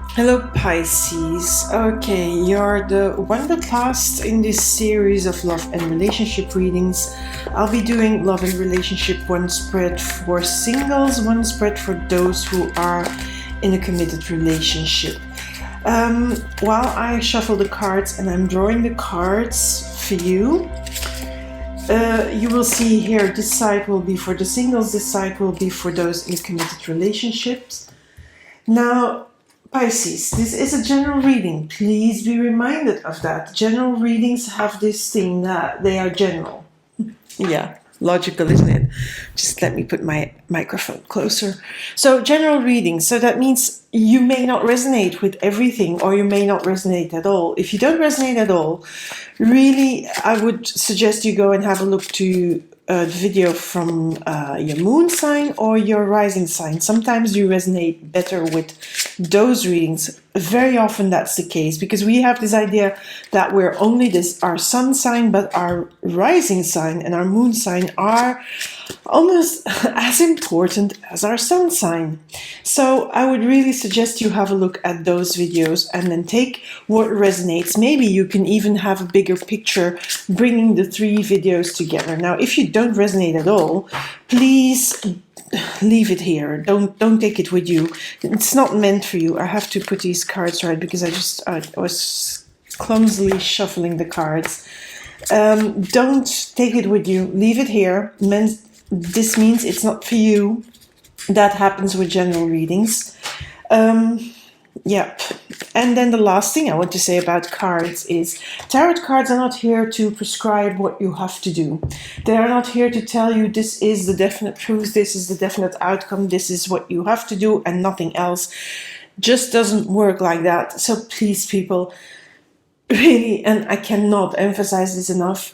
Hello Pisces. Okay, you're the one that last in this series of love and relationship readings. I'll be doing love and relationship, one spread for singles, one spread for those who are in a committed relationship. While I shuffle the cards and I'm drawing the cards for you, you will see here this side will be for the singles, this side will be for those in committed relationships. Now, Pisces, this is a general reading. Please be reminded of that. General readings have this thing that they are general. Yeah, logical, isn't it? Just let me put my microphone closer. So, general readings. So that means you may not resonate with everything, or you may not resonate at all. If you don't resonate at all, really, I would suggest you go and have a look to the video from your moon sign or your rising sign. Sometimes you resonate better with those readings. Very often that's the case because we have this idea that we're only our sun sign, but our rising sign and our moon sign are almost as important as our sun sign. So I would really suggest you have a look at those videos and then take what resonates. Maybe you can even have a bigger picture bringing the three videos together. Now, if you don't resonate at all, please leave it here. Don't take it with you. It's not meant for you. I have to put these cards right because I was clumsily shuffling the cards. Don't take it with you. Leave it here. This means it's not for you. That happens with general readings. Yep. And then the last thing I want to say about cards is tarot cards are not here to prescribe what you have to do. They are not here to tell you this is the definite truth, this is the definite outcome, this is what you have to do and nothing else. Just doesn't work like that. So please, people, really, and I cannot emphasize this enough,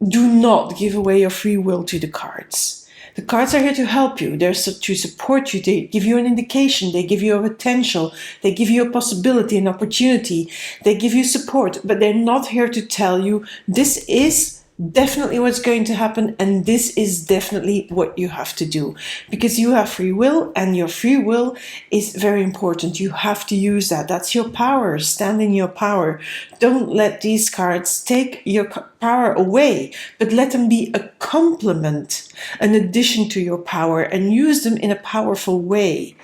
do not give away your free will to the cards. The cards are here to help you. They're to support you. They give you an indication. They give you a potential. They give you a possibility, an opportunity. They give you support, but they're not here to tell you this is definitely what's going to happen and this is definitely what you have to do, because you have free will and your free will is very important. You have to use that. That's your power. Stand in your power. Don't let these cards take your power away, but let them be a complement, an addition to your power, and use them in a powerful way.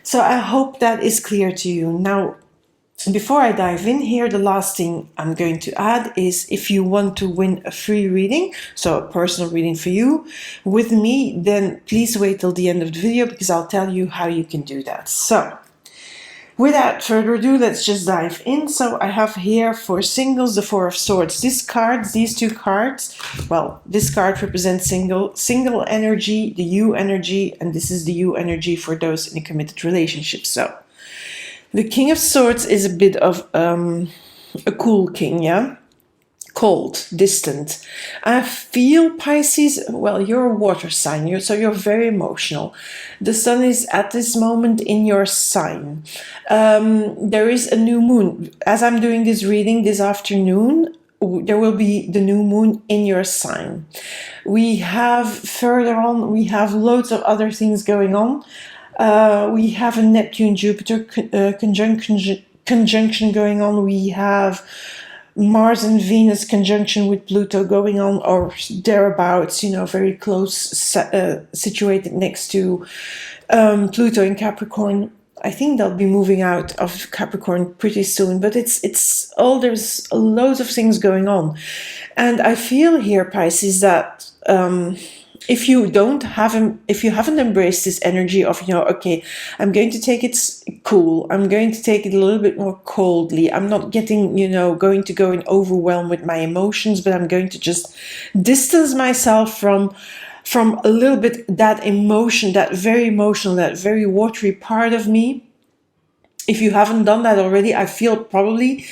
So I hope that is clear to you. Now, before I dive in here, the last thing I'm going to add is if you want to win a free reading, so a personal reading for you with me, then please wait till the end of the video because I'll tell you how you can do that. So without further ado, let's just dive in. So I have here for singles the Four of Swords. These two cards, well, this card represents single energy, the you energy, and this is the you energy for those in a committed relationship. So the King of Swords is a bit of a cool king, yeah? Cold, distant. I feel, Pisces, well, you're a water sign, so you're very emotional. The sun is at this moment in your sign. There is a new moon. As I'm doing this reading this afternoon, there will be the new moon in your sign. We have further on, we have loads of other things going on. We have a Neptune-Jupiter conjunction going on. We have Mars and Venus conjunction with Pluto going on, or thereabouts, very close, situated next to Pluto in Capricorn. I think they'll be moving out of Capricorn pretty soon, but there's loads of things going on. And I feel here, Pisces, that if you haven't embraced this energy of, okay, I'm going to take it cool, I'm going to take it a little bit more coldly, I'm not getting, going to go and overwhelm with my emotions, but I'm going to just distance myself from a little bit that emotion, that very emotional, that very watery part of me. If you haven't done that already, I feel probably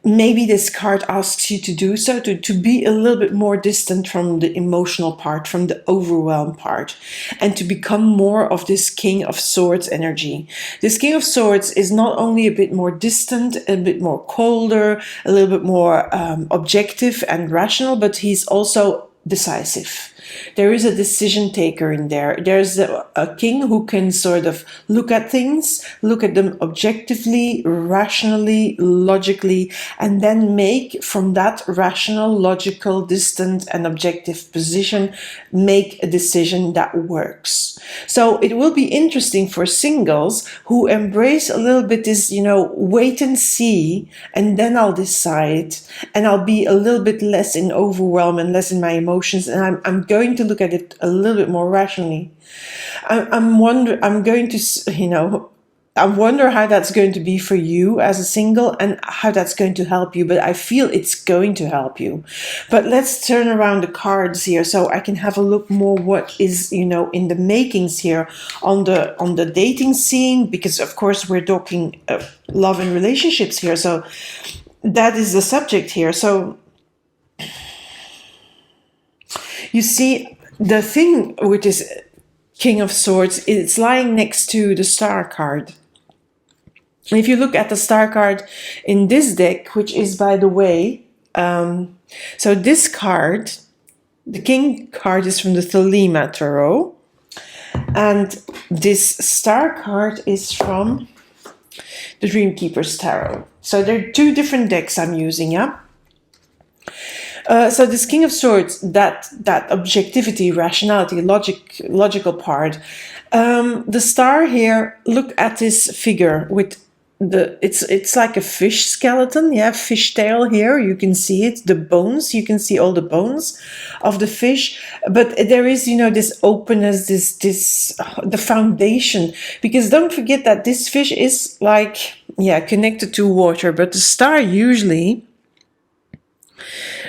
maybe this card asks you to do so, to be a little bit more distant from the emotional part, from the overwhelmed part, and to become more of this King of Swords energy. This King of Swords is not only a bit more distant, a bit more colder, a little bit more objective and rational, but he's also decisive. there is a decision taker in there. There's a king who can sort of look at things, look at them objectively, rationally, logically, and then make from that rational, logical, distant, and objective position, make a decision that works. So it will be interesting for singles who embrace a little bit this, wait and see, and then I'll decide, and I'll be a little bit less in overwhelm and less in my emotions, and I'm going to look at it a little bit more rationally. I'm going to, I wonder how that's going to be for you as a single and how that's going to help you, but I feel it's going to help you. But let's turn around the cards here so I can have a look more what is, in the makings here on the dating scene, because of course we're talking love and relationships here. So that is the subject here. So you see, the thing with this King of Swords, it's lying next to the Star card. If you look at the Star card in this deck, which is, by the way, so this card, the King card, is from the Thelema Tarot, and this Star card is from the Dreamkeeper's Tarot. So there are two different decks I'm using, yeah? So this King of Swords, that objectivity, rationality, logical part. The star here, look at this figure with it's like a fish skeleton, yeah, fish tail here. You can see it, the bones. You can see all the bones of the fish, but there is, this openness, the foundation. Because don't forget that this fish is connected to water, but the star usually.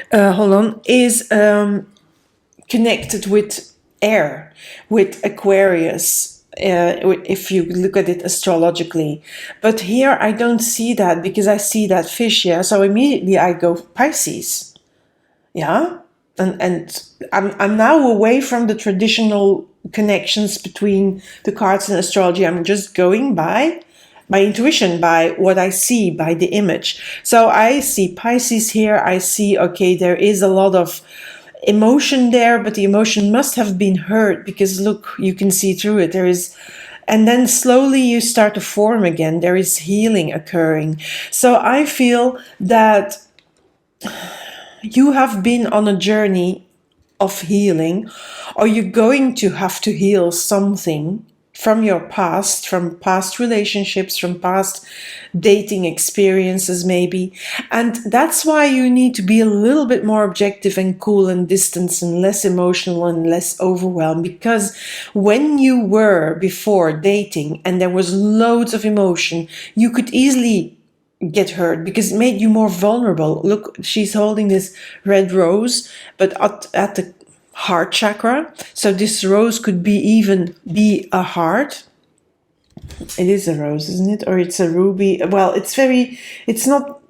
Is connected with air, with Aquarius, if you look at it astrologically. But here I don't see that because I see that fish, yeah. So immediately I go Pisces, yeah. And I'm now away from the traditional connections between the cards and astrology. I'm just going by my intuition, by what I see, by the image. So I see Pisces here. I see, okay, there is a lot of emotion there, but the emotion must have been hurt because look, you can see through it. And then slowly you start to form again. There is healing occurring. So I feel that you have been on a journey of healing, or you're going to have to heal something from your past, from past relationships, from past dating experiences maybe. And that's why you need to be a little bit more objective and cool and distant and less emotional and less overwhelmed. Because when you were before dating and there was loads of emotion, you could easily get hurt because it made you more vulnerable. Look, she's holding this red rose, but at the heart chakra. So this rose could even be a heart. It is a rose, isn't it? Or it's a ruby. Well, it's not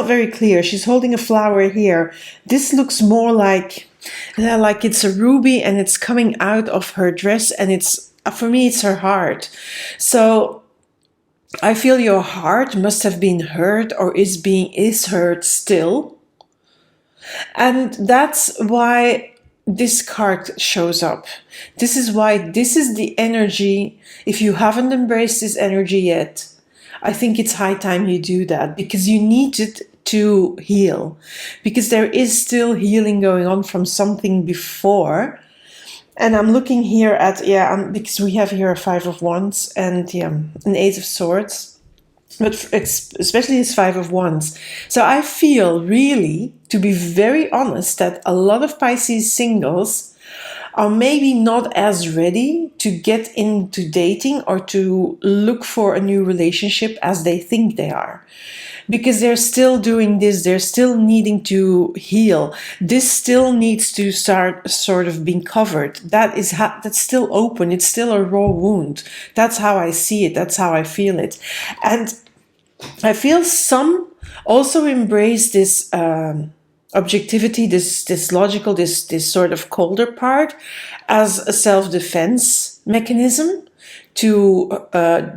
very clear. She's holding a flower here. This looks more like it's a ruby and it's coming out of her dress, and for me it's her heart. So I feel your heart must have been hurt or is hurt still. And that's why this card shows up. This is why this is the energy. If you haven't embraced this energy yet, I think it's high time you do that, because you need it to heal, because there is still healing going on from something before. And I'm looking here at, because we have here a 5 of Wands and an 8 of Swords. But especially this 5 of Wands. So I feel really, to be very honest, that a lot of Pisces singles are maybe not as ready to get into dating or to look for a new relationship as they think they are. Because they're still doing this, they're still needing to heal. This still needs to start sort of being covered. That's still open, it's still a raw wound. That's how I see it, that's how I feel it. And I feel some also embrace this objectivity, this logical, this sort of colder part as a self-defense mechanism to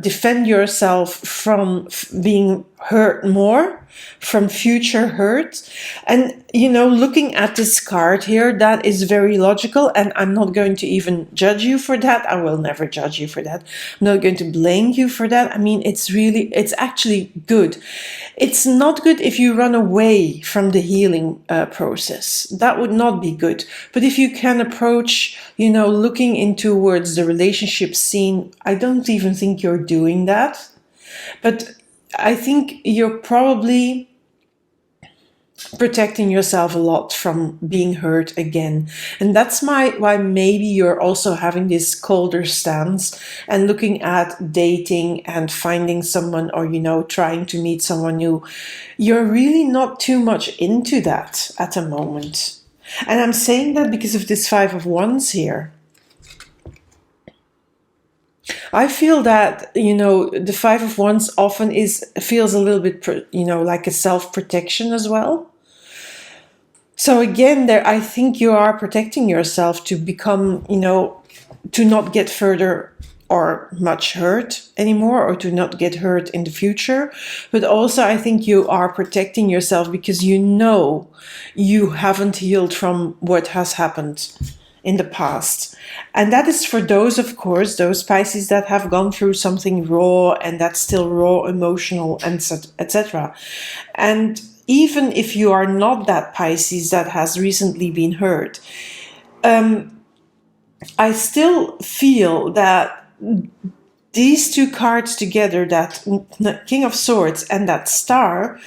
defend yourself from being hurt more. from future hurt. And, looking at this card here, that is very logical. And I'm not going to even judge you for that. I will never judge you for that. I'm not going to blame you for that. I mean, it's actually good. It's not good if you run away from the healing process. That would not be good. But if you can approach, looking in towards the relationship scene, I don't even think you're doing that. But I think you're probably protecting yourself a lot from being hurt again. And that's why maybe you're also having this colder stance and looking at dating and finding someone, or, trying to meet someone new. You're really not too much into that at the moment. And I'm saying that because of this 5 of Wands here. I feel that, the 5 of Wands often feels a little bit, like a self-protection as well. So again, I think you are protecting yourself to become, to not get further or much hurt anymore, or to not get hurt in the future. But also I think you are protecting yourself because you haven't healed from what has happened in the past. And that is for those, of course, those Pisces that have gone through something raw and that's still raw, emotional, and etc. And even if you are not that Pisces that has recently been hurt, I still feel that these two cards together, that King of Swords and that Star,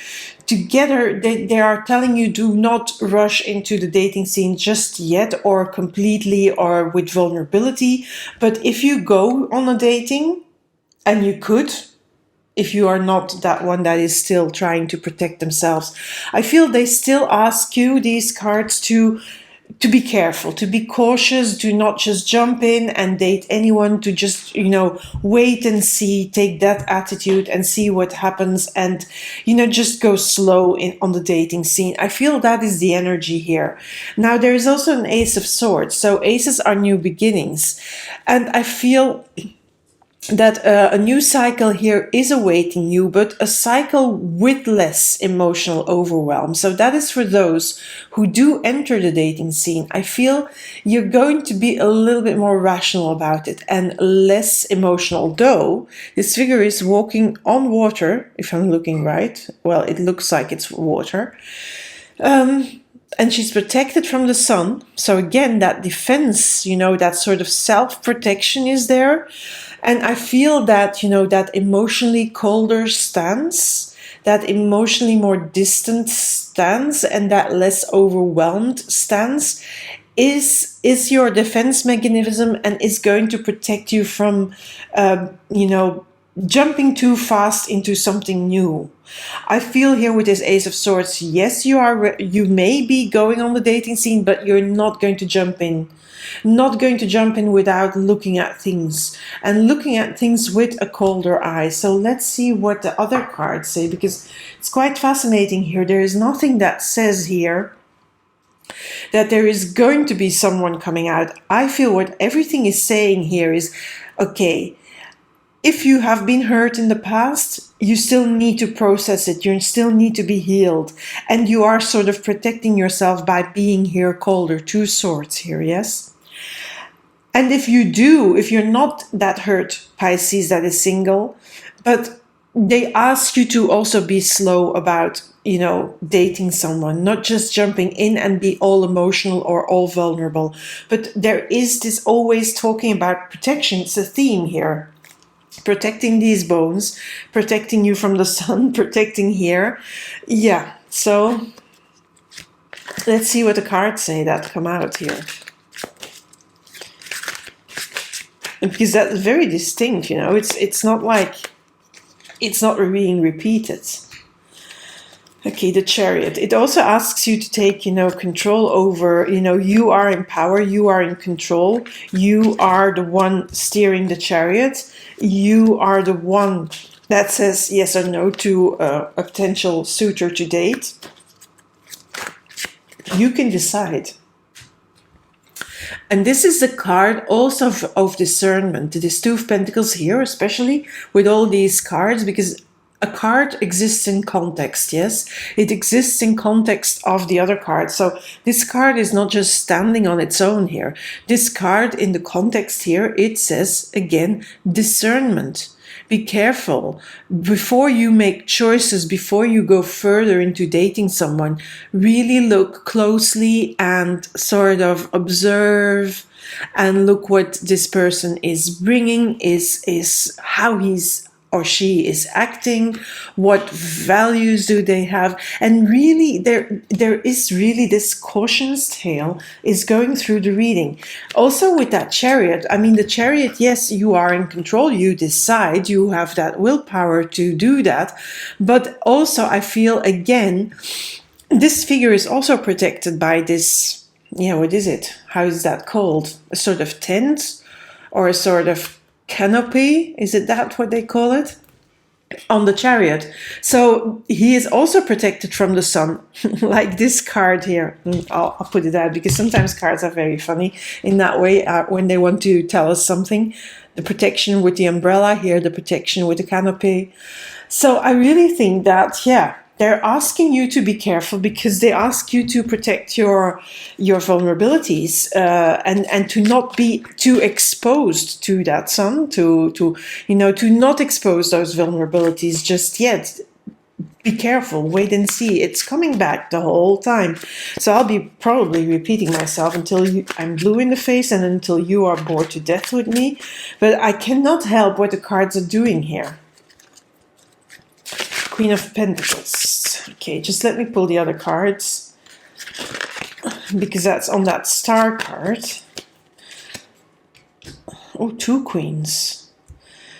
together, they are telling you do not rush into the dating scene just yet, or completely, or with vulnerability. But if you go on a dating, and you could, if you are not that one that is still trying to protect themselves, I feel they still ask you, these cards, to be careful, to be cautious, do not just jump in and date anyone, to just, wait and see, take that attitude and see what happens, and, just go slow on the dating scene. I feel that is the energy here. Now, there is also an Ace of Swords. So aces are new beginnings. And I feel that a new cycle here is awaiting you, but a cycle with less emotional overwhelm. So that is for those who do enter the dating scene. I feel you're going to be a little bit more rational about it and less emotional, though this figure is walking on water, if I'm looking right. Well, it looks like it's water. And she's protected from the sun. So again, that defense, that sort of self-protection is there. And I feel that, that emotionally colder stance, that emotionally more distant stance, and that less overwhelmed stance is your defense mechanism, and is going to protect you from, jumping too fast into something new. I feel here with this Ace of Swords, yes, you may be going on the dating scene, but you're not going to jump in. Not going to jump in without looking at things, and looking at things with a colder eye. So let's see what the other cards say, because it's quite fascinating here. There is nothing that says here that there is going to be someone coming out. I feel what everything is saying here is, okay, if you have been hurt in the past, you still need to process it. You still need to be healed. And you are sort of protecting yourself by being here colder. 2 swords here, yes? And if you're not that hurt Pisces that is single, but they ask you to also be slow about, dating someone, not just jumping in and be all emotional or all vulnerable. But there is this always talking about protection. It's a theme here. Protecting these bones, protecting you from the sun, protecting here. Yeah, so let's see what the cards say that come out here. And because that's very distinct, it's not like it's not being repeated. Okay, the Chariot. It also asks you to take, control over, you are in power, you are in control, you are the one steering the chariot, you are the one that says yes or no to a potential suitor to date. You can decide. And this is the card also of discernment. This 2 of Pentacles here, especially with all these cards, because a card exists in context, yes? It exists in context of the other card. So this card is not just standing on its own here. This card in the context here, it says, again, discernment. Be careful. Before you make choices, before you go further into dating someone, really look closely and sort of observe and look what this person is bringing, is how he's or she is acting, what values do they have, and really there is really this caution's tale is going through the reading. Also with that Chariot, I mean the Chariot, yes, you are in control, you decide, you have that willpower to do that, but also I feel again this figure is also protected by this, yeah, what is it, how is that called, a sort of tent or a sort of canopy, is it that what they call it, on the Chariot? So he is also protected from the sun, like this card here. I'll put it out because sometimes cards are very funny in that way when they want to tell us something. The protection with the umbrella here, the protection with the canopy. So I really think that, yeah, they're asking you to be careful because they ask you to protect your vulnerabilities and to not be too exposed to that sun, to not expose those vulnerabilities just yet. Be careful, wait and see. It's coming back the whole time. So I'll be probably repeating myself until I'm blue in the face and until you are bored to death with me. But I cannot help what the cards are doing here. Queen of Pentacles. Okay, just let me pull the other cards because that's on that star card. Oh, 2 queens.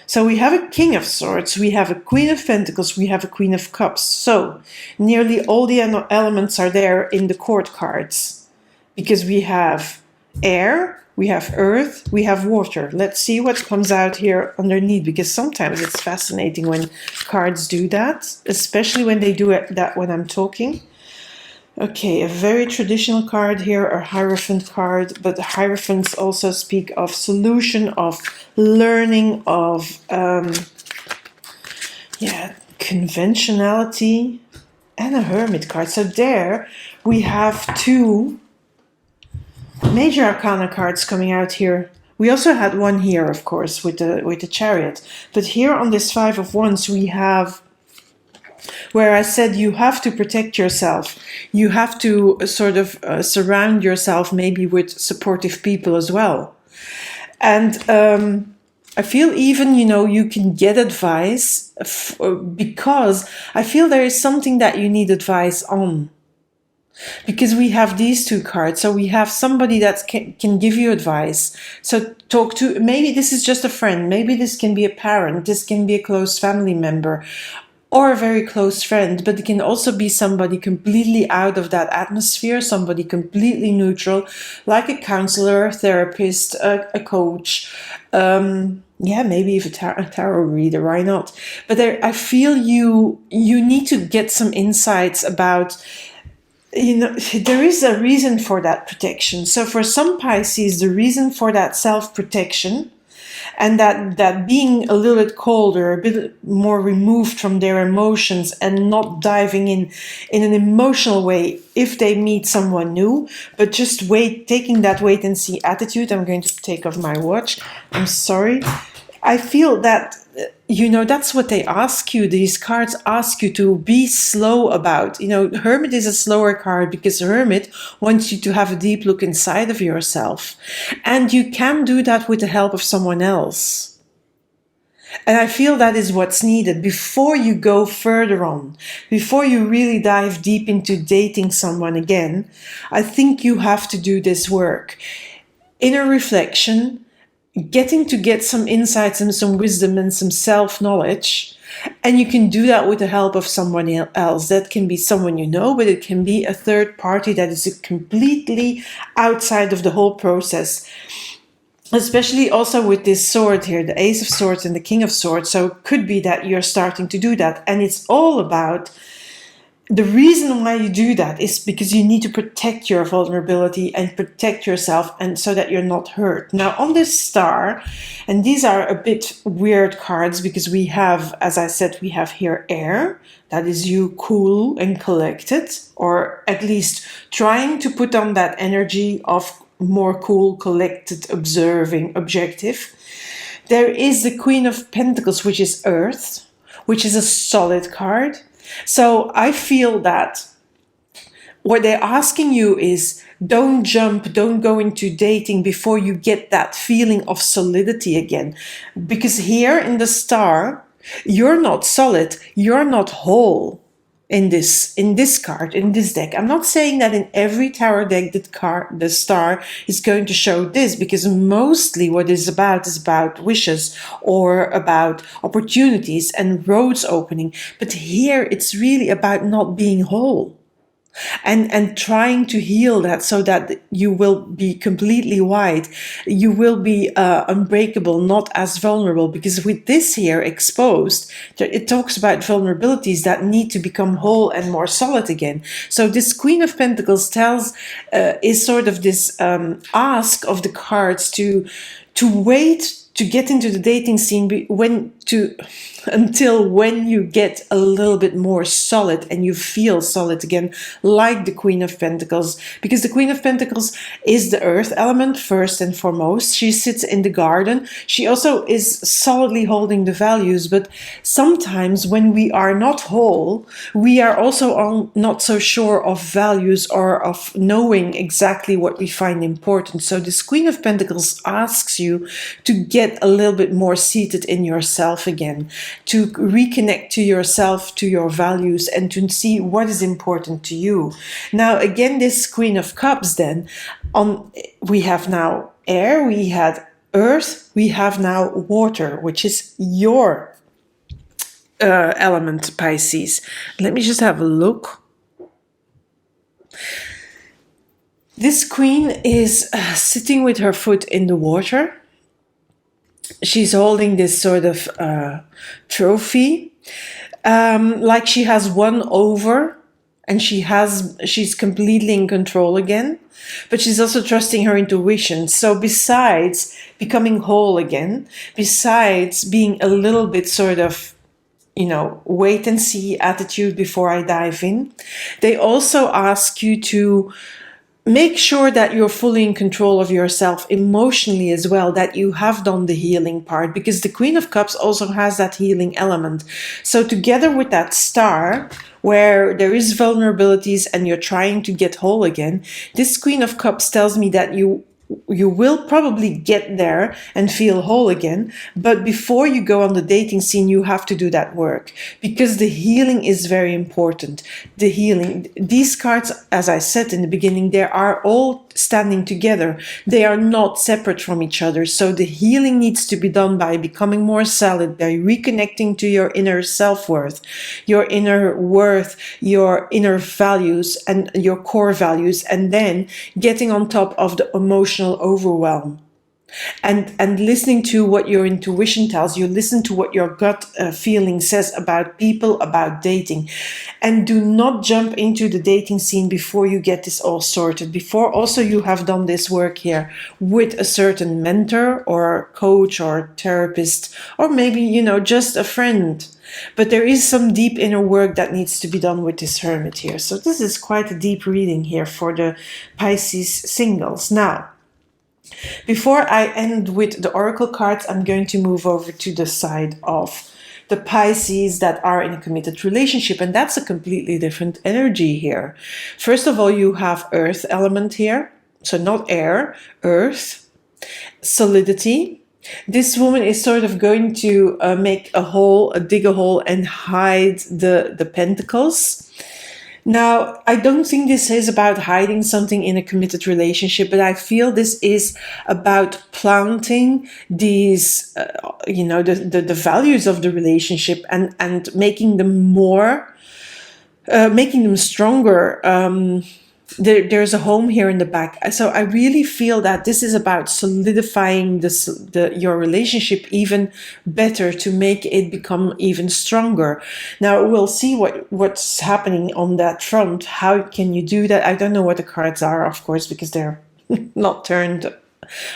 So we have a King of Swords, we have a Queen of Pentacles, we have a Queen of Cups. So nearly all the elements are there in the court cards because we have air, we have earth, we have water. Let's see what comes out here underneath, because sometimes it's fascinating when cards do that, especially when they do that when I'm talking. Okay, a very traditional card here, a Hierophant card, but the Hierophants also speak of solution, of learning, of conventionality, and a Hermit card. So there we have 2 major arcana cards coming out here. We also had one here, of course, with the Chariot. But here on this 5 of Wands, we have where I said you have to protect yourself. You have to sort of surround yourself maybe with supportive people as well. And I feel even, you can get advice because I feel there is something that you need advice on. Because we have these 2 cards, so we have somebody that can give you advice. So talk to, maybe this is just a friend, maybe this can be a parent, this can be a close family member, or a very close friend, but it can also be somebody completely out of that atmosphere, somebody completely neutral, like a counselor, a therapist, a coach, maybe even a tarot reader, why not? But I feel you need to get some insights about, there is a reason for that protection. So for some Pisces, the reason for that self-protection and that being a little bit colder, a bit more removed from their emotions and not diving in an emotional way if they meet someone new, but just taking that wait and see attitude. I'm going to take off my watch. I'm sorry. I feel that, that's what they ask you. These cards ask you to be slow about. Hermit is a slower card because Hermit wants you to have a deep look inside of yourself. And you can do that with the help of someone else. And I feel that is what's needed before you go further on, before you really dive deep into dating someone again. I think you have to do this work. Inner reflection, get some insights and some wisdom and some self-knowledge. And you can do that with the help of someone else. That can be someone you know, but it can be a third party that is completely outside of the whole process. Especially also with this sword here, the Ace of Swords and the King of Swords. So it could be that you're starting to do that. And it's all about the reason why you do that is because you need to protect your vulnerability and protect yourself, and so that you're not hurt. Now on this star, and these are a bit weird cards because we have, as I said, we have here air. That is you cool and collected, or at least trying to put on that energy of more cool, collected, observing, objective. There is the Queen of Pentacles, which is earth, which is a solid card. So I feel that what they're asking you is, don't jump, don't go into dating before you get that feeling of solidity again. Because here in the star, you're not solid, you're not whole in this card, in this deck. I'm not saying that in every tarot deck the star is going to show this, because mostly what it's about wishes or about opportunities and roads opening. But here it's really about not being whole. And trying to heal that, so that you will be completely white, you will be unbreakable, not as vulnerable. Because with this here exposed, it talks about vulnerabilities that need to become whole and more solid again. So this Queen of Pentacles is sort of this ask of the cards to wait to get into the dating scene until when you get a little bit more solid and you feel solid again, like the Queen of Pentacles. Because the Queen of Pentacles is the earth element first and foremost. She sits in the garden. She also is solidly holding the values, but sometimes when we are not whole, we are also not so sure of values or of knowing exactly what we find important. So this Queen of Pentacles asks you to get a little bit more seated in yourself again, to reconnect to yourself, to your values, and to see what is important to you. Now again, this Queen of Cups, then we have now air, we had earth, we have now water, which is your element, Pisces. Let me just have a look. This queen is sitting with her foot in the water. She's holding this sort of trophy, like she has won over, and she's completely in control again. But she's also trusting her intuition. So besides becoming whole again, besides being a little bit sort of, wait and see attitude before I dive in, they also ask you to make sure that you're fully in control of yourself emotionally as well, that you have done the healing part, because the Queen of Cups also has that healing element. So together with that star, where there is vulnerabilities and you're trying to get whole again, this Queen of Cups tells me that you will probably get there and feel whole again. But before you go on the dating scene, you have to do that work, because the healing is very important. The healing, these cards, as I said in the beginning, they are all standing together. They are not separate from each other. So the healing needs to be done by becoming more solid, by reconnecting to your inner self-worth, your inner worth, your inner values and your core values, and then getting on top of the emotional overwhelm. And listening to what your intuition tells you, listen to what your gut feeling says about people, about dating. And do not jump into the dating scene before you get this all sorted, before also you have done this work here with a certain mentor or coach or therapist, or maybe, just a friend. But there is some deep inner work that needs to be done with this hermit here. So this is quite a deep reading here for the Pisces singles. Now, before I end with the oracle cards, I'm going to move over to the side of the Pisces that are in a committed relationship, and that's a completely different energy here. First of all, you have earth element here, so not air, earth, solidity. This woman is sort of going to make a hole, dig a hole, and hide the pentacles. Now, I don't think this is about hiding something in a committed relationship, but I feel this is about planting these, the values of the relationship and making them more, making them stronger, there's a home here in the back. So I really feel that this is about solidifying your relationship even better, to make it become even stronger. Now we'll see what's happening on that front. How can you do that? I don't know what the cards are, of course, because they're not turned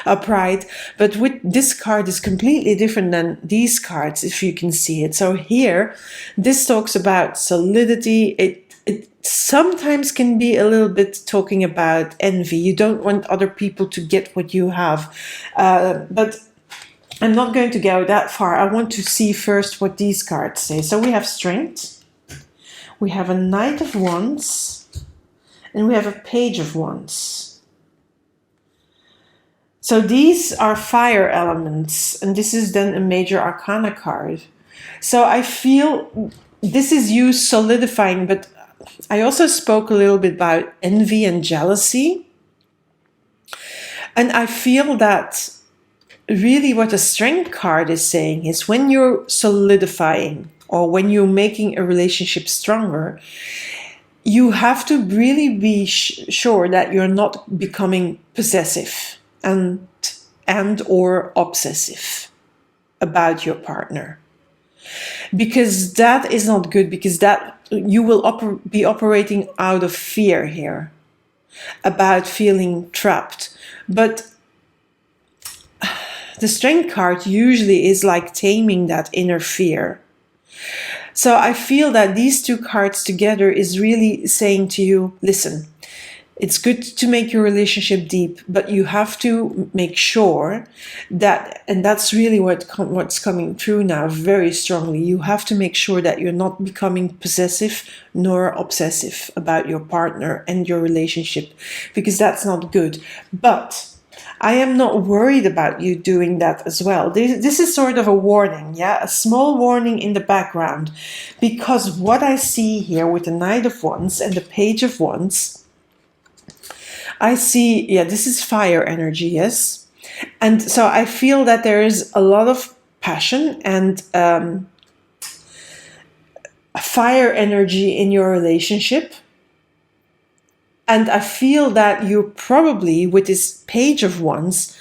upright. But with this card is completely different than these cards, if you can see it. So here, this talks about solidity. It sometimes can be a little bit talking about envy. You don't want other people to get what you have. But I'm not going to go that far. I want to see first what these cards say. So we have Strength. We have a Knight of Wands. And we have a Page of Wands. So these are fire elements. And this is then a Major Arcana card. So I feel this is you solidifying, but I also spoke a little bit about envy and jealousy. And I feel that really what the Strength card is saying is, when you're solidifying or when you're making a relationship stronger, you have to really be sure that you're not becoming possessive and or obsessive about your partner. Because that is not good, because that you will be operating out of fear here, about feeling trapped. But the Strength card usually is like taming that inner fear. So I feel that these two cards together is really saying to you, listen, it's good to make your relationship deep, but you have to make sure that, and that's really what's coming through now very strongly, you have to make sure that you're not becoming possessive nor obsessive about your partner and your relationship, because that's not good. But I am not worried about you doing that as well. This is sort of a warning, yeah, a small warning in the background, because what I see here with the Knight of Wands and the Page of Wands, I see, yeah, this is fire energy, yes. And so I feel that there is a lot of passion and fire energy in your relationship. And I feel that you probably, with this Page of Wands,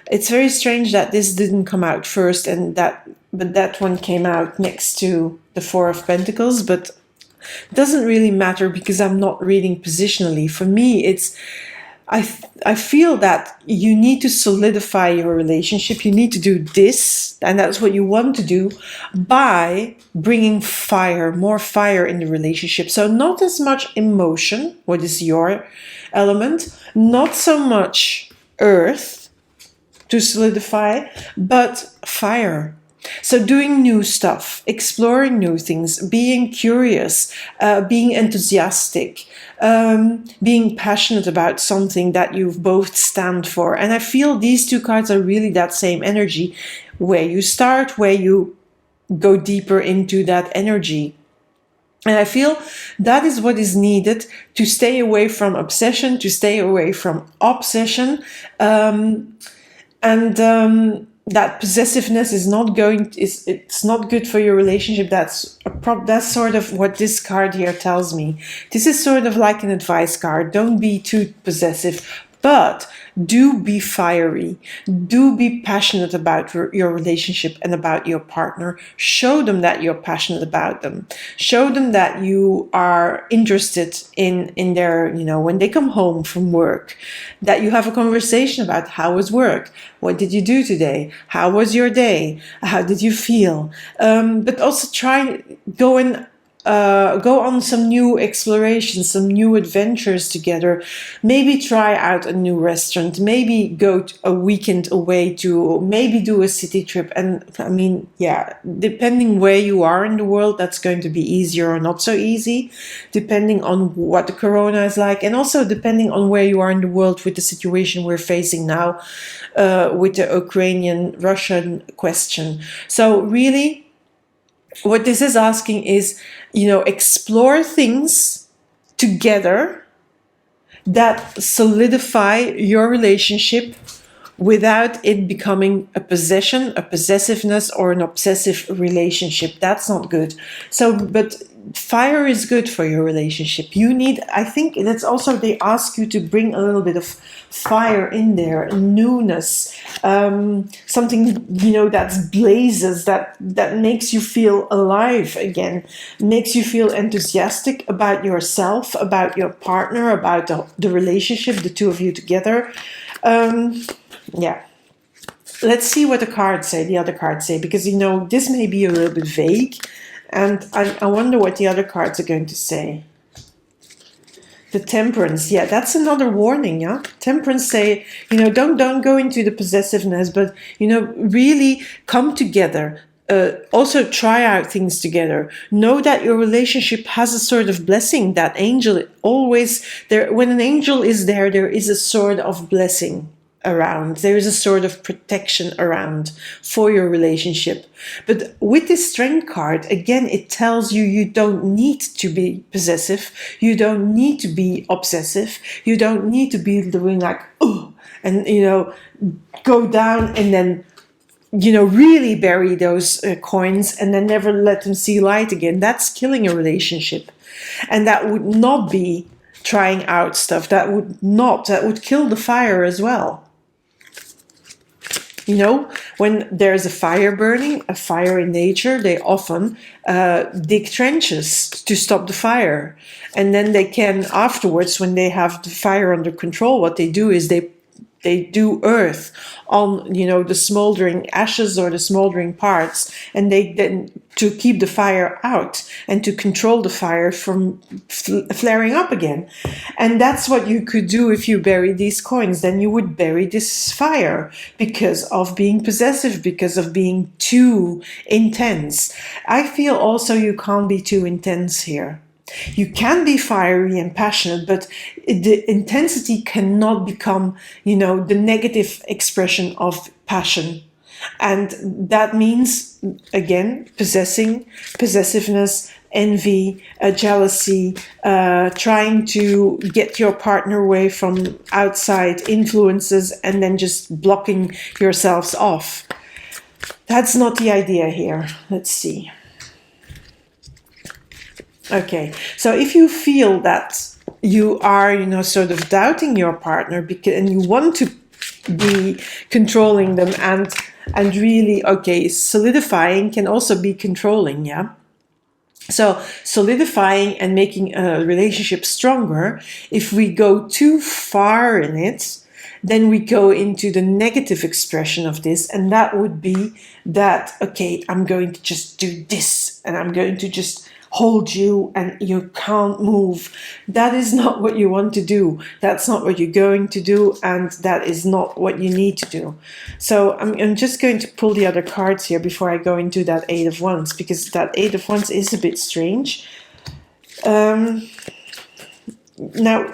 it's very strange that this didn't come out first, but that one came out next to the Four of Pentacles. But it doesn't really matter, because I'm not reading positionally. For me, it's I feel that you need to solidify your relationship. You need to do this, and that's what you want to do, by bringing fire, more fire in the relationship. So not as much emotion, what is your element, not so much earth to solidify, but fire. So doing new stuff, exploring new things, being curious, being enthusiastic, being passionate about something that you both stand for. And I feel these two cards are really that same energy, where you start, where you go deeper into that energy. And I feel that is what is needed to stay away from obsession, to stay away from obsession, that possessiveness is not it's not good for your relationship. That's sort of what this card here tells me. This is sort of like an advice card. Don't be too possessive, but do be fiery. Do be passionate about your relationship and about your partner. Show them that you're passionate about them. Show them that you are interested in their, when they come home from work, that you have a conversation about how was work? What did you do today? How was your day? How did you feel? But also go on some new explorations, some new adventures together. Maybe try out a new restaurant. Maybe go a weekend away maybe do a city trip. And I mean, yeah, depending where you are in the world, that's going to be easier or not so easy, depending on what the corona is like, and also depending on where you are in the world with the situation we're facing now, with the Ukrainian-Russian question. So really, what this is asking is, explore things together that solidify your relationship without it becoming a possession, a possessiveness, or an obsessive relationship. That's not good. So, but fire is good for your relationship. You need, I think that's also, they ask you to bring a little bit of fire in there, newness, something, you know, that blazes, that makes you feel alive again, makes you feel enthusiastic about yourself, about your partner, about the relationship, the two of you together. Yeah. Let's see what the cards say, the other cards say, because, you know, this may be a little bit vague, and I wonder what the other cards are going to say. The Temperance, yeah, that's another warning, yeah? Temperance say, you know, don't go into the possessiveness, but, you know, really come together. Also try out things together. Know that your relationship has a sort of blessing. That angel always there. When an angel is there, there is a sort of blessing around. There is a sort of protection around for your relationship. But with this Strength card, again, it tells you you don't need to be possessive. You don't need to be obsessive. You don't need to be doing like, oh, and, you know, go down and then, you know, really bury those coins and then never let them see light again. That's killing a relationship. And that would not be trying out stuff. That would kill the fire as well. You know, when there's a fire burning, a fire in nature, they often dig trenches to stop the fire. And then they can, afterwards, when they have the fire under control, what they do is they do earth on, you know, the smoldering ashes or the smoldering parts, and they then, to keep the fire out and to control the fire from flaring up again. And that's what you could do if you bury these coins. Then you would bury this fire because of being possessive, because of being too intense. I feel also you can't be too intense here. You can be fiery and passionate, but the intensity cannot become, you know, the negative expression of passion. And that means, again, possessiveness, envy, jealousy, trying to get your partner away from outside influences and then just blocking yourselves off. That's not the idea here. Let's see. Okay, so if you feel that you are, you know, sort of doubting your partner and you want to be controlling them and really, okay, solidifying can also be controlling, yeah? So solidifying and making a relationship stronger, if we go too far in it, then we go into the negative expression of this, and that would be that, okay, I'm going to just do this, and I'm going to just hold you and you can't move. That is not what you want to do. That's not what you're going to do, and that is not what you need to do. So I'm just going to pull the other cards here before I go into that Eight of Wands, because that Eight of Wands is a bit strange. Now,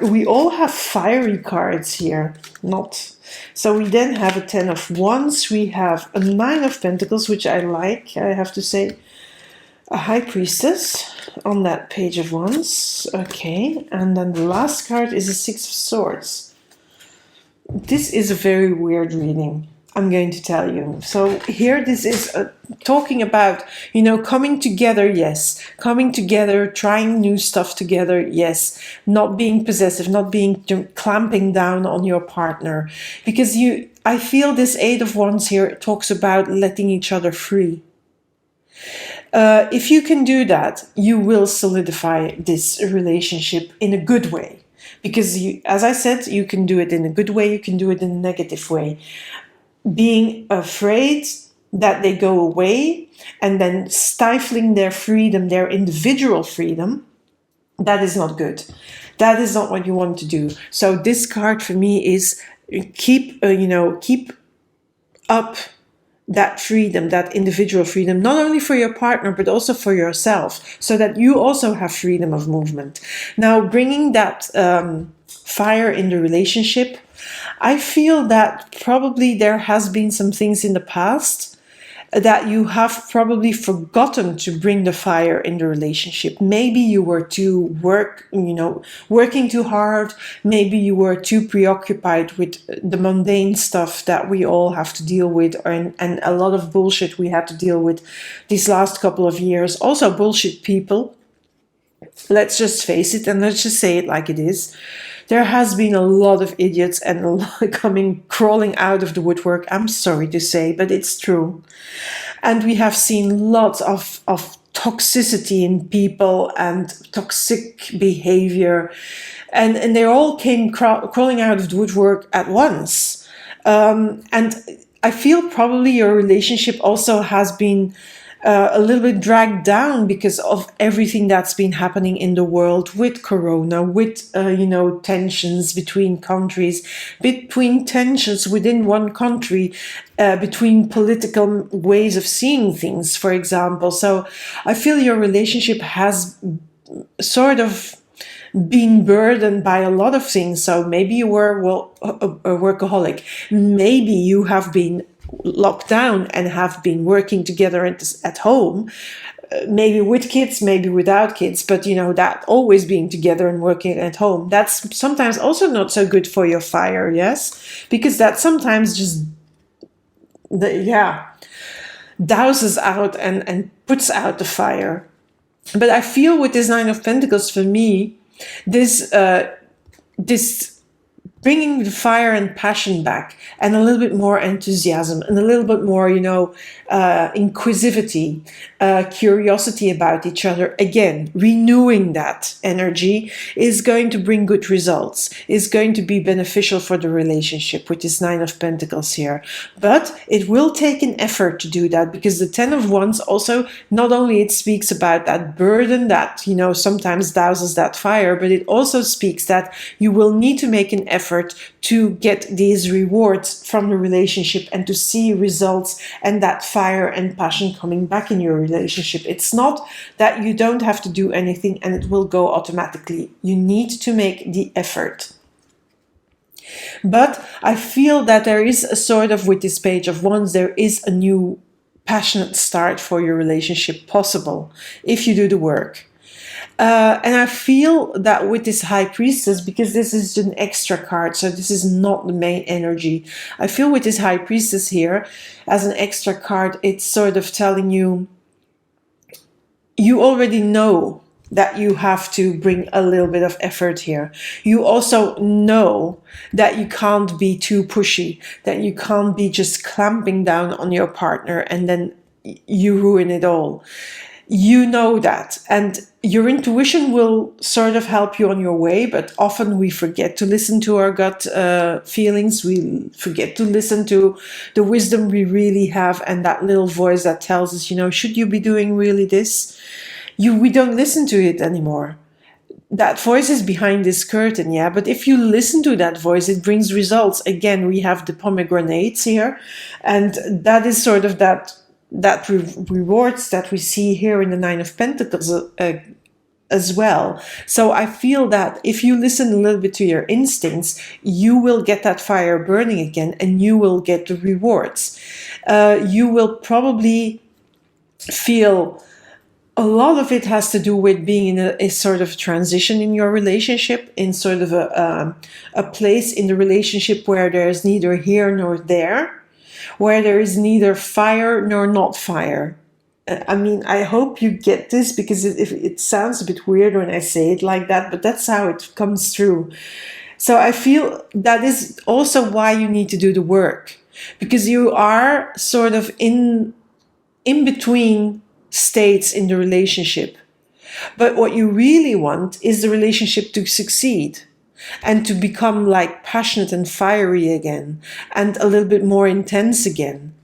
we all have fiery cards here, not... So we then have a Ten of Wands, we have a Nine of Pentacles, which I like, I have to say. A High Priestess on that Page of Wands. Okay, and then the last card is a Six of Swords. This is a very weird reading, I'm going to tell you. So here this is talking about, you know, coming together, yes. Coming together, trying new stuff together, yes. Not being possessive, not being clamping down on your partner. Because I feel this Eight of Wands here talks about letting each other free. If you can do that, you will solidify this relationship in a good way. Because, as I said, you can do it in a good way, you can do it in a negative way. Being afraid that they go away and then stifling their freedom, their individual freedom, that is not good. That is not what you want to do. So this card for me is keep up that freedom, that individual freedom, not only for your partner, but also for yourself, so that you also have freedom of movement. Now, bringing that fire in the relationship, I feel that probably there has been some things in the past that you have probably forgotten to bring the fire in the relationship. Maybe you were working too hard. Maybe you were too preoccupied with the mundane stuff that we all have to deal with, and a lot of bullshit we had to deal with these last couple of years. Also bullshit people. let's just face it and let's just say it like it is. There has been a lot of idiots and a lot crawling out of the woodwork. I'm sorry to say, but it's true. And we have seen lots of toxicity in people and toxic behavior. And they all came crawling out of the woodwork at once. And I feel probably your relationship also has been a little bit dragged down because of everything that's been happening in the world with Corona, with tensions between countries, between tensions within one country, between political ways of seeing things, for example. So I feel your relationship has sort of been burdened by a lot of things. So maybe you were a workaholic. Maybe you have been locked down and have been working together at home, maybe with kids, maybe without kids, but that always being together and working at home, that's sometimes also not so good for your fire, yes? Because that sometimes just douses out and puts out the fire. But I feel with this Nine of Pentacles, for me, this bringing the fire and passion back, and a little bit more enthusiasm, and a little bit more, inquisitivity, curiosity about each other. Again, renewing that energy is going to bring good results, is going to be beneficial for the relationship with this Nine of Pentacles here. But it will take an effort to do that, because the Ten of Wands also, not only it speaks about that burden that, sometimes douses that fire, but it also speaks that you will need to make an effort to get these rewards from the relationship and to see results and that fire and passion coming back in your relationship. It's not that you don't have to do anything and it will go automatically. You need to make the effort. But I feel that there is a sort of, with this Page of Wands, there is a new passionate start for your relationship possible if you do the work. And I feel that with this High Priestess, because this is an extra card, so this is not the main energy, I feel with this High Priestess here, as an extra card, it's sort of telling you, you already know that you have to bring a little bit of effort here. You also know that you can't be too pushy, that you can't be just clamping down on your partner and then you ruin it all. You know that, and your intuition will sort of help you on your way, but often we forget to listen to our gut feelings. We forget to listen to the wisdom we really have, and that little voice that tells us, should you be doing really this? We don't listen to it anymore. That voice is behind this curtain, yeah, but if you listen to that voice, it brings results. Again, we have the pomegranates here, and that is sort of that rewards that we see here in the Nine of Pentacles as well. So I feel that if you listen a little bit to your instincts, you will get that fire burning again and you will get the rewards. You will probably feel a lot of it has to do with being in a sort of transition in your relationship, in sort of a place in the relationship where there's neither here nor there, where there is neither fire nor not fire. I mean, I hope you get this, because it sounds a bit weird when I say it like that, but that's how it comes through. So I feel that is also why you need to do the work, because you are sort of in between states in the relationship. But what you really want is the relationship to succeed and to become like passionate and fiery again and a little bit more intense again.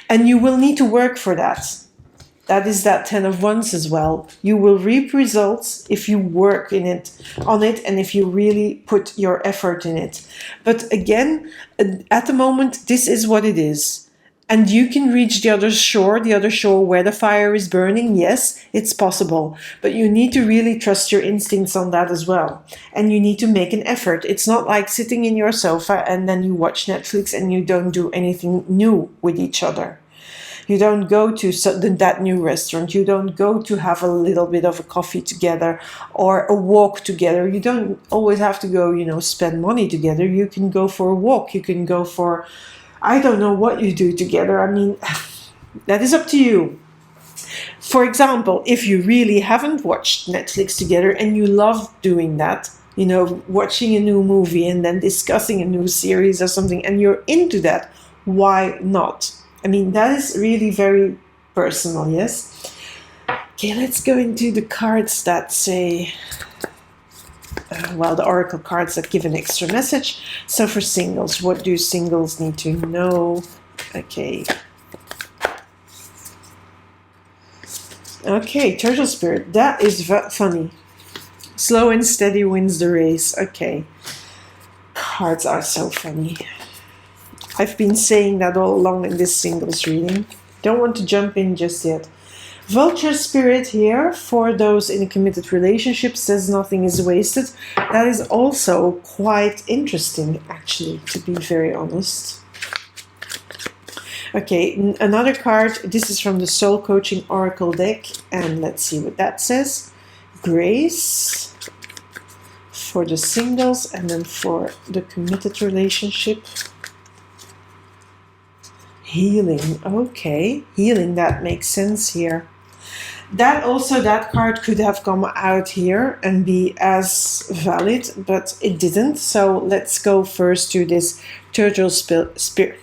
And you will need to work for that. That is that Ten of Wands as well. You will reap results if you work on it, and if you really put your effort in it. But again, at the moment, this is what it is. And you can reach the other shore where the fire is burning. Yes, it's possible. But you need to really trust your instincts on that as well. And you need to make an effort. It's not like sitting in your sofa and then you watch Netflix and you don't do anything new with each other. You don't go to that new restaurant. You don't go to have a little bit of a coffee together or a walk together. You don't always have to go, spend money together. You can go for a walk. You can go for, I don't know what you do together. I mean, that is up to you. For example, if you really haven't watched Netflix together and you love doing that, watching a new movie and then discussing a new series or something, and you're into that, why not? I mean, that is really very personal, yes? Okay, let's go into the cards that say, the oracle cards that give an extra message. So for singles, what do singles need to know? Okay. Okay, turtle spirit, that is funny. Slow and steady wins the race. Okay. Cards are so funny. I've been saying that all along in this singles reading. Don't want to jump in just yet. Vulture spirit here, for those in a committed relationship, says nothing is wasted. That is also quite interesting, actually, to be very honest. Okay, another card. This is from the Soul Coaching Oracle deck, and let's see what that says. Grace for the singles, and then for the committed relationship. Healing. Okay, healing, that makes sense here. That card could have come out here and be as valid, but it didn't. So let's go first to this turtle spirit.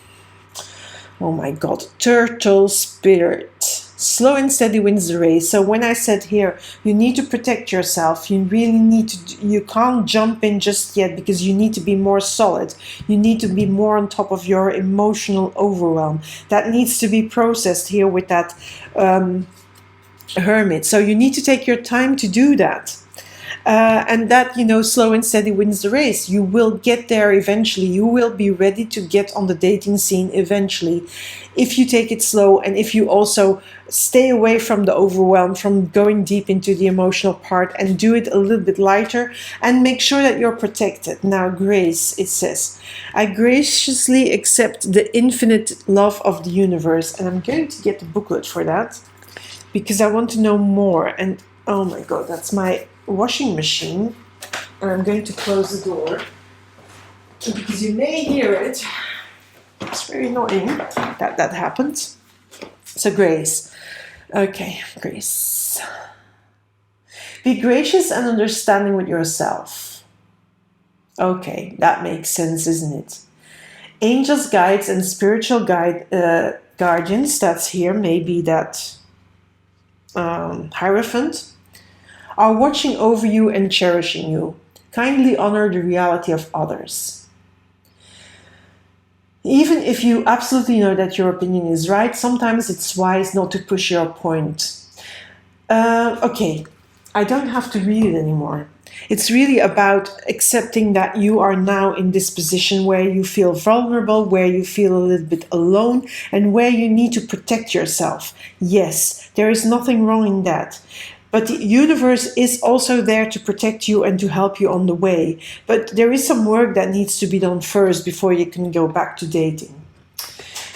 Oh my god, turtle spirit. Slow and steady wins the race. So when I said here, you need to protect yourself, you really need to, you can't jump in just yet because you need to be more solid. You need to be more on top of your emotional overwhelm. That needs to be processed here with that hermit. So you need to take your time to do that. And that, slow and steady wins the race. You will get there eventually. You will be ready to get on the dating scene eventually. If you take it slow, and if you also stay away from the overwhelm, from going deep into the emotional part, and do it a little bit lighter, and make sure that you're protected. Now, grace, it says, I graciously accept the infinite love of the universe. And I'm going to get the booklet for that, because I want to know more. And oh my god, that's my washing machine, and I'm going to close the door because you may hear it. It's very annoying that happens. So grace. Okay, grace. Be gracious and understanding with yourself. Okay, that makes sense, isn't it? Angels, guides, and spiritual guardians, that's here, maybe that Hierophant, are watching over you and cherishing you. Kindly honor the reality of others. Even if you absolutely know that your opinion is right, sometimes it's wise not to push your point. Okay, I don't have to read it anymore. It's really about accepting that you are now in this position where you feel vulnerable, where you feel a little bit alone, and where you need to protect yourself. Yes, there is nothing wrong in that. But the universe is also there to protect you and to help you on the way. But there is some work that needs to be done first before you can go back to dating.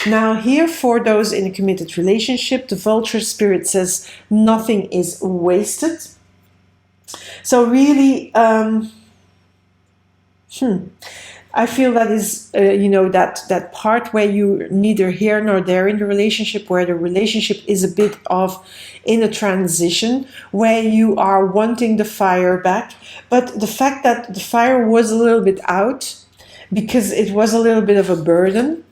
Now here, for those in a committed relationship, the vulture spirit says nothing is wasted. So really, I feel that is, that part where you neither here nor there in the relationship, where the relationship is a bit of in a transition, where you are wanting the fire back. But the fact that the fire was a little bit out, because it was a little bit of a burden,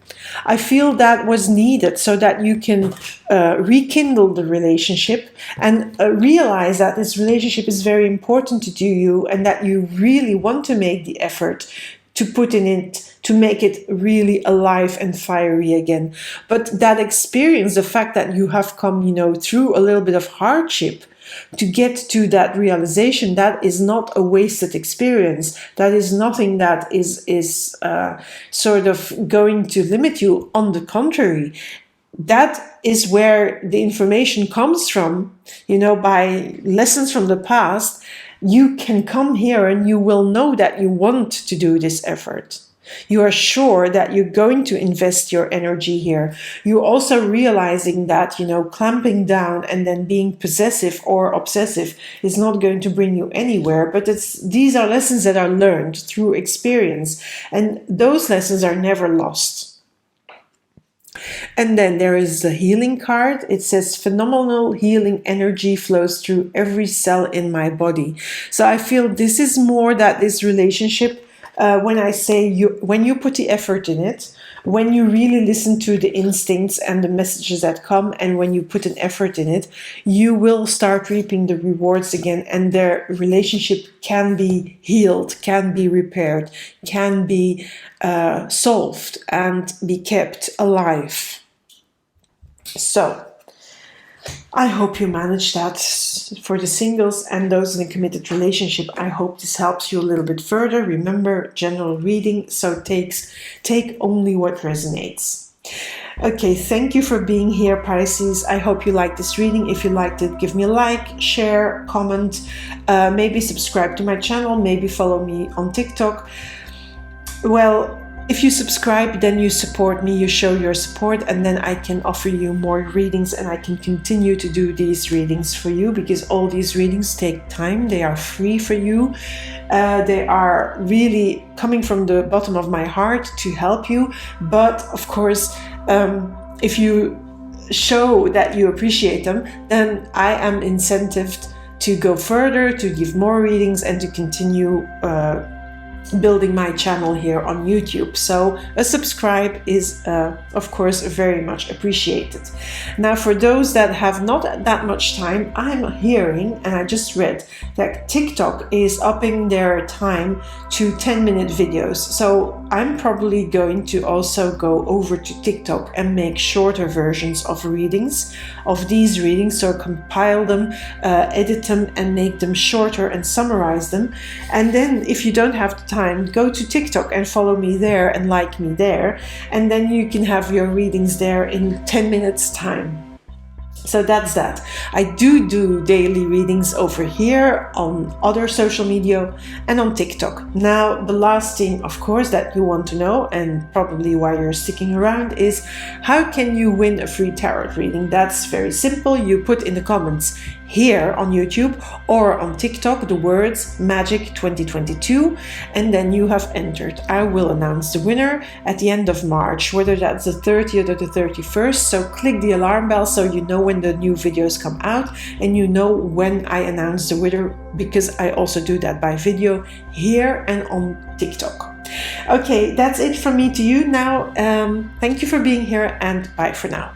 I feel that was needed so that you can rekindle the relationship and realize that this relationship is very important to you and that you really want to make the effort to put in it, to make it really alive and fiery again. But that experience, the fact that you have come, through a little bit of hardship to get to that realization, that is not a wasted experience. That is nothing that is sort of going to limit you. On the contrary, that is where the information comes from, by lessons from the past. You can come here and you will know that you want to do this effort. You are sure that you're going to invest your energy here. You're also realizing that, clamping down and then being possessive or obsessive is not going to bring you anywhere. But these are lessons that are learned through experience, and those lessons are never lost. And then there is the healing card. It says phenomenal healing energy flows through every cell in my body. So I feel this is more that this relationship, when I say when you put the effort in it, when you really listen to the instincts and the messages that come, and when you put an effort in it, you will start reaping the rewards again, and their relationship can be healed, can be repaired, can be solved, and be kept alive. So I hope you manage that. For the singles and those in a committed relationship, I hope this helps you a little bit further. Remember, general reading, so take only what resonates. Okay, thank you for being here, Pisces. I hope you liked this reading. If you liked it, give me a like, share, comment, maybe subscribe to my channel, maybe follow me on TikTok. Well, if you subscribe, then you support me, you show your support, and then I can offer you more readings, and I can continue to do these readings for you, because all these readings take time. They are free for you. They are really coming from the bottom of my heart to help you. But of course, if you show that you appreciate them, then I am incentivized to go further, to give more readings, and to continue building my channel here on YouTube. So a subscribe is of course very much appreciated. Now, for those that have not that much time, I'm hearing, and I just read that TikTok is upping their time to 10-minute videos. So I'm probably going to also go over to TikTok and make shorter versions of readings, of these readings, so compile them, edit them, and make them shorter and summarize them. And then if you don't have the time, go to TikTok and follow me there and like me there, and then you can have your readings there in 10 minutes time. So that's that. I do daily readings over here on other social media and on TikTok. Now, the last thing, of course, that you want to know, and probably why you're sticking around, is how can you win a free tarot reading? That's very simple. You put in the comments here on YouTube or on TikTok the words Magic 2022, and then you have entered. I will announce the winner at the end of March, whether that's the 30th or the 31st. So click the alarm bell so you know when the new videos come out, and you know when I announce the winner, because I also do that by video here and on TikTok. Okay, that's it from me to you now. Thank you for being here, and bye for now.